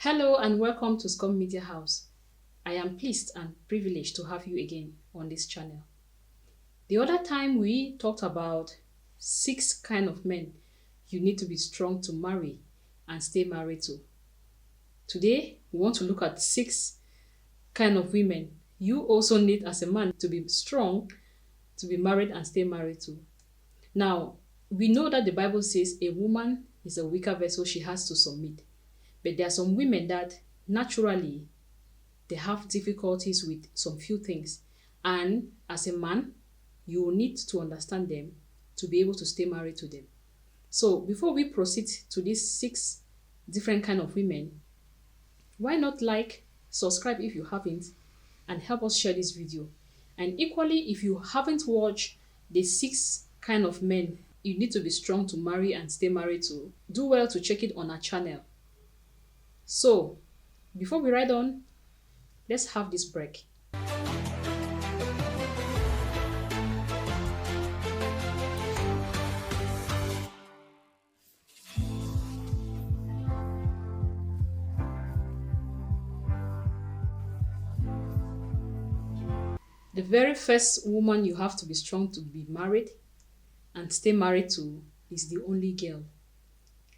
Hello and welcome to Scum Media House. I am pleased and privileged to have you again on this channel. The other time we talked about 6 kind of men you need to be strong to marry and stay married to. Today, we want to look at 6 kind of women you also need as a man to be strong to be married and stay married to. Now, we know that the Bible says a woman is a weaker vessel, she has to submit. But there are some women that naturally they have difficulties with some few things. And as a man, you will need to understand them to be able to stay married to them. So before we proceed to these 6 different kind of women, why not subscribe if you haven't, and help us share this video. And equally, if you haven't watched the 6 kind of men you need to be strong to marry and stay married to, do well to check it on our channel. So, before we ride on, let's have this break. The very first woman you have to be strong to be married and stay married to is the only girl,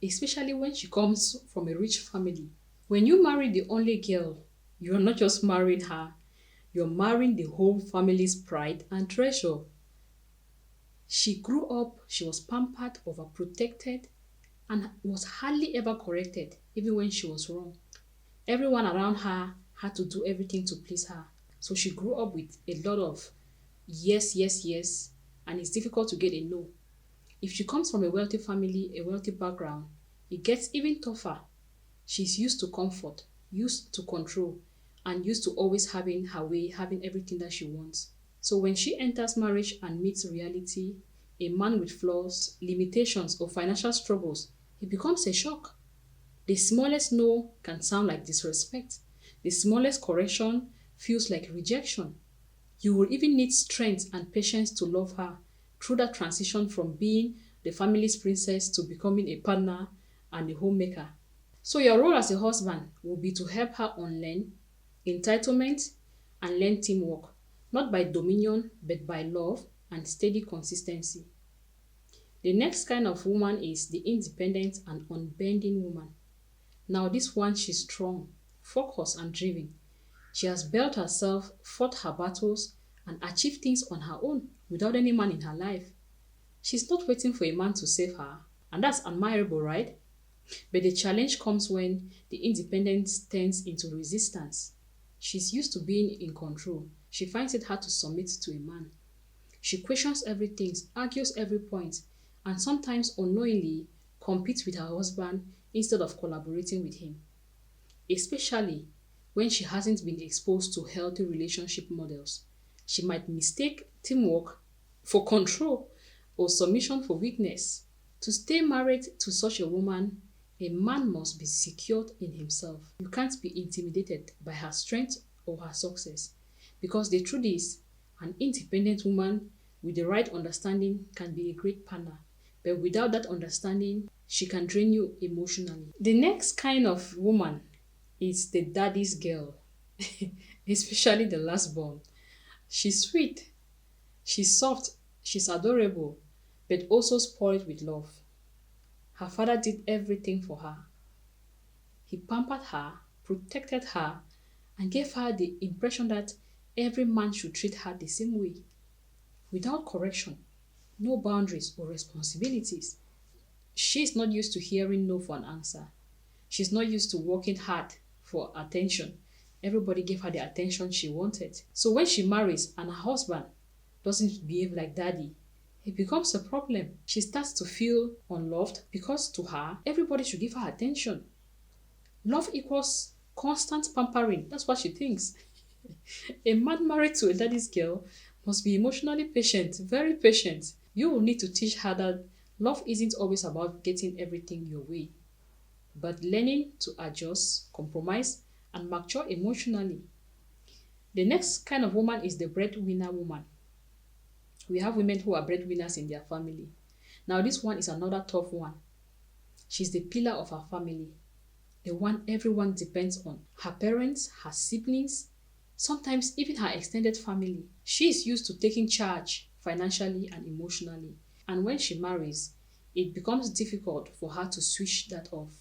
especially when she comes from a rich family. When you marry the only girl, you're not just marrying her, you're marrying the whole family's pride and treasure. She grew up, she was pampered, overprotected, and was hardly ever corrected, even when she was wrong. Everyone around her had to do everything to please her. So she grew up with a lot of yes, yes, yes, and it's difficult to get a no. If she comes from a wealthy family, a wealthy background, it gets even tougher. She's used to comfort, used to control, and used to always having her way, having everything that she wants. So when she enters marriage and meets reality, a man with flaws, limitations, or financial struggles, it becomes a shock. The smallest no can sound like disrespect. The smallest correction feels like rejection. You will even need strength and patience to love her through that transition from being the family's princess to becoming a partner and a homemaker. So your role as a husband will be to help her unlearn entitlement and learn teamwork, not by dominion, but by love and steady consistency. The next kind of woman is the independent and unbending woman. Now this one, she's strong, focused, and driven. She has built herself, fought her battles, and achieved things on her own without any man in her life. She's not waiting for a man to save her, and that's admirable, right? But the challenge comes when the independence turns into resistance. She's used to being in control. She finds it hard to submit to a man. She questions everything, argues every point, and sometimes unknowingly competes with her husband instead of collaborating with him. Especially when she hasn't been exposed to healthy relationship models. She might mistake teamwork for control or submission for weakness. To stay married to such a woman, a man must be secured in himself. You can't be intimidated by her strength or her success, because the truth is, an independent woman with the right understanding can be a great partner, but without that understanding, she can drain you emotionally. The next kind of woman is the daddy's girl, especially the last born. She's sweet, she's soft, she's adorable, but also spoiled with love. Her father did everything for her. He pampered her, protected her, and gave her the impression that every man should treat her the same way, without correction, no boundaries or responsibilities. She's not used to hearing no for an answer. She's not used to working hard for attention. Everybody gave her the attention she wanted. So when she marries and her husband doesn't behave like daddy, it becomes a problem. She starts to feel unloved because to her, everybody should give her attention. Love equals constant pampering. That's what she thinks. A man married to a daddy's girl must be emotionally patient, very patient. You will need to teach her that love isn't always about getting everything your way, but learning to adjust, compromise, and mature emotionally. The next kind of woman is the breadwinner woman. We have women who are breadwinners in their family. Now this one is another tough one. She's the pillar of her family. the one everyone depends on, her parents, her siblings, sometimes even her extended family. She is used to taking charge financially and emotionally. And when she marries, it becomes difficult for her to switch that off.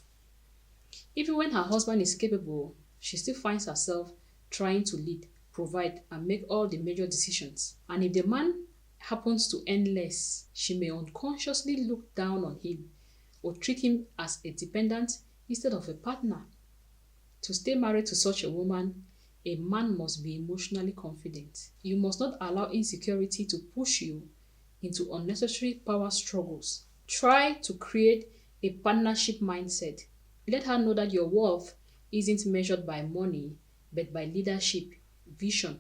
Even when her husband is capable, she still finds herself trying to lead, provide, and make all the major decisions. And if the man happens to earn less, she may unconsciously look down on him or treat him as a dependent instead of a partner. To stay married to such a woman, a man must be emotionally confident. You must not allow insecurity to push you into unnecessary power struggles. Try to create a partnership mindset. Let her know that your worth isn't measured by money, but by leadership, vision,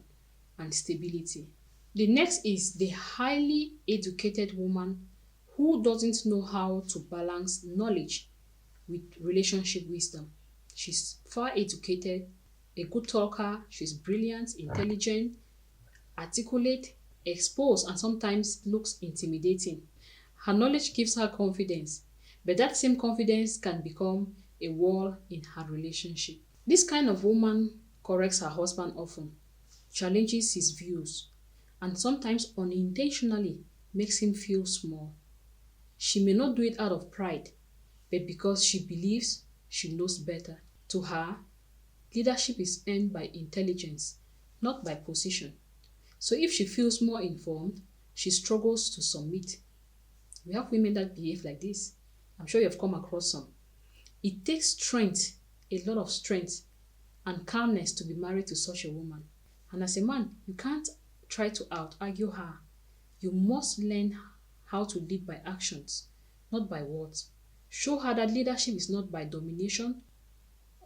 and stability. The next is the highly educated woman who doesn't know how to balance knowledge with relationship wisdom. She's far educated, a good talker, she's brilliant, intelligent, articulate, exposed, and sometimes looks intimidating. Her knowledge gives her confidence, but that same confidence can become a wall in her relationship. This kind of woman corrects her husband often, challenges his views, and sometimes unintentionally makes him feel small. She may not do it out of pride, but because she believes she knows better. To her, leadership is earned by intelligence, not by position. So if she feels more informed, she struggles to submit. We have women that behave like this. I'm sure you've come across some. It takes strength, a lot of strength, and calmness to be married to such a woman. And as a man, you can't try to out argue her. You must learn how to lead by actions, not by words. Show her that leadership is not by domination,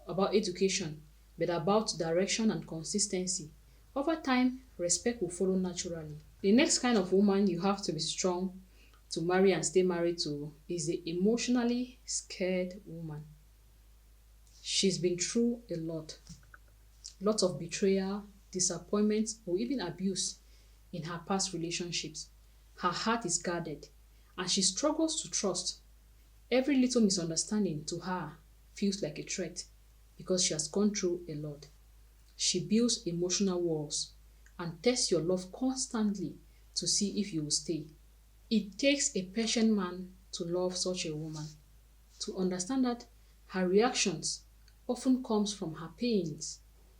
about education, but about direction and consistency. Over time, respect will follow naturally. The next kind of woman you have to be strong to marry and stay married to is the emotionally scared woman. She's been through a lot, lots of betrayal, disappointment, or even abuse in her past relationships. Her heart is guarded and she struggles to trust. Every little misunderstanding to her feels like a threat because she has gone through a lot. She builds emotional walls and tests your love constantly to see if you will stay. It takes a patient man to love such a woman, to understand that her reactions often comes from her pains,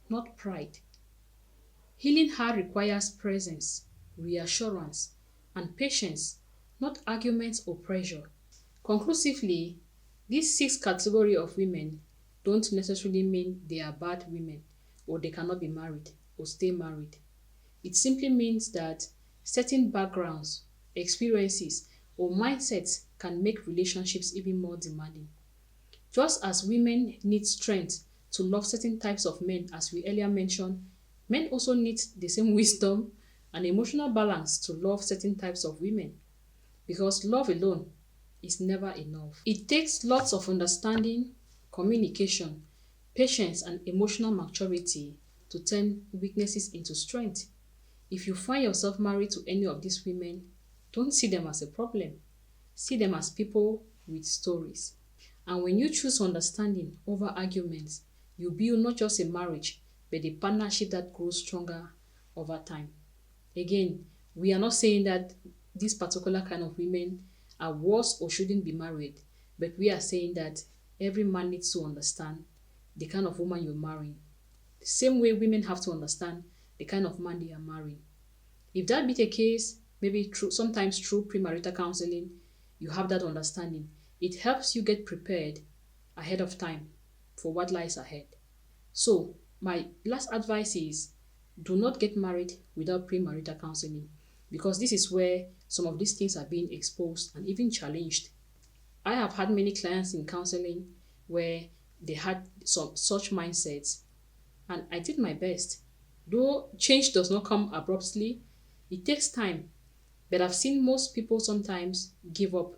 not pride. Healing her requires presence, reassurance, and patience, not arguments or pressure. Conclusively, these six category of women don't necessarily mean they are bad women or they cannot be married or stay married. It simply means that certain backgrounds, experiences, or mindsets can make relationships even more demanding. Just as women need strength to love certain types of men, as we earlier mentioned, men also need the same wisdom and emotional balance to love certain types of women because love alone is never enough. It takes lots of understanding, communication, patience, and emotional maturity to turn weaknesses into strength. If you find yourself married to any of these women, don't see them as a problem. See them as people with stories. And when you choose understanding over arguments, you build not just a marriage, but a partnership that grows stronger over time. Again, we are not saying that this particular kind of women are worse or shouldn't be married, but we are saying that every man needs to understand the kind of woman you're marrying. The same way women have to understand the kind of man they are marrying. If that be the case, maybe sometimes through premarital counseling, you have that understanding. It helps you get prepared ahead of time for what lies ahead. So, my last advice is do not get married without premarital counseling because this is where some of these things are being exposed and even challenged. I have had many clients in counseling where they had some such mindsets, and I did my best. Though change does not come abruptly, it takes time. But I've seen most people sometimes give up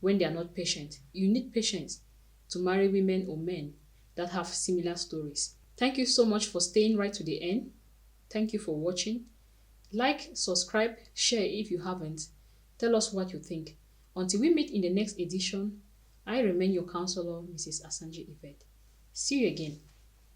when they are not patient. You need patience to marry women or men that have similar stories. Thank you so much for staying right to the end. Thank you for watching. Like, subscribe, share if you haven't. Tell us what you think. Until we meet in the next edition, I remain your counselor, Mrs. Asanji Yvette. See you again.